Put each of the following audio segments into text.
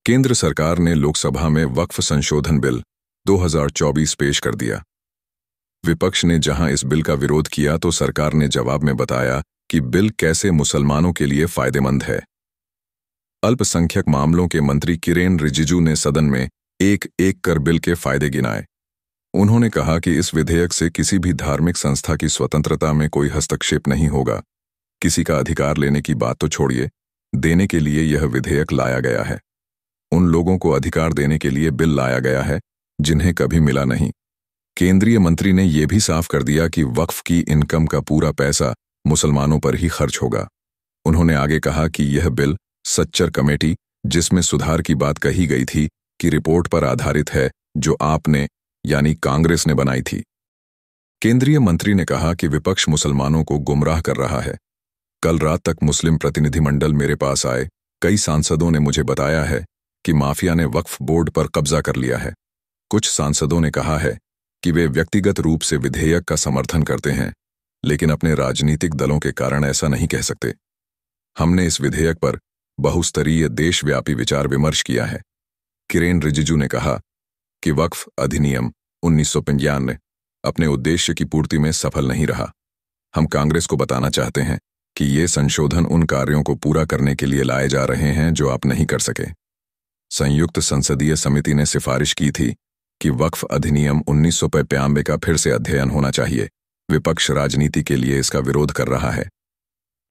केंद्र सरकार ने लोकसभा में वक्फ संशोधन बिल 2024 पेश कर दिया। विपक्ष ने जहां इस बिल का विरोध किया तो सरकार ने जवाब में बताया कि बिल कैसे मुसलमानों के लिए फायदेमंद है। अल्पसंख्यक मामलों के मंत्री किरेन रिजिजू ने सदन में एक एक कर बिल के फायदे गिनाए। उन्होंने कहा कि इस विधेयक से किसी भी धार्मिक संस्था की स्वतंत्रता में कोई हस्तक्षेप नहीं होगा। किसी का अधिकार लेने की बात तो छोड़िए, देने के लिए यह विधेयक लाया गया है। उन लोगों को अधिकार देने के लिए बिल लाया गया है जिन्हें कभी मिला नहीं। केंद्रीय मंत्री ने यह भी साफ कर दिया कि वक्फ की इनकम का पूरा पैसा मुसलमानों पर ही खर्च होगा। उन्होंने आगे कहा कि यह बिल सच्चर कमेटी, जिसमें सुधार की बात कही गई थी, की रिपोर्ट पर आधारित है जो आपने यानी कांग्रेस ने बनाई थी। केंद्रीय मंत्री ने कहा कि विपक्ष मुसलमानों को गुमराह कर रहा है। कल रात तक मुस्लिम प्रतिनिधिमंडल मेरे पास आए। कई सांसदों ने मुझे बताया है कि माफिया ने वक्फ बोर्ड पर कब्जा कर लिया है। कुछ सांसदों ने कहा है कि वे व्यक्तिगत रूप से विधेयक का समर्थन करते हैं, लेकिन अपने राजनीतिक दलों के कारण ऐसा नहीं कह सकते। हमने इस विधेयक पर बहुस्तरीय देशव्यापी विचार विमर्श किया है। किरेन रिजिजू ने कहा कि वक्फ अधिनियम 1995 अपने उद्देश्य की पूर्ति में सफल नहीं रहा। हम कांग्रेस को बताना चाहते हैं कि ये संशोधन उन कार्यों को पूरा करने के लिए लाए जा रहे हैं जो आप नहीं कर सके। संयुक्त संसदीय समिति ने सिफारिश की थी कि वक्फ अधिनियम 1995 का फिर से अध्ययन होना चाहिए। विपक्ष राजनीति के लिए इसका विरोध कर रहा है।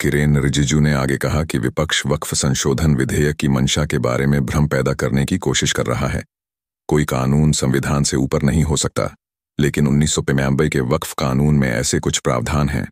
किरेन रिजिजू ने आगे कहा कि विपक्ष वक्फ संशोधन विधेयक की मंशा के बारे में भ्रम पैदा करने की कोशिश कर रहा है। कोई कानून संविधान से ऊपर नहीं हो सकता, लेकिन 1995 के वक्फ कानून में ऐसे कुछ प्रावधान हैं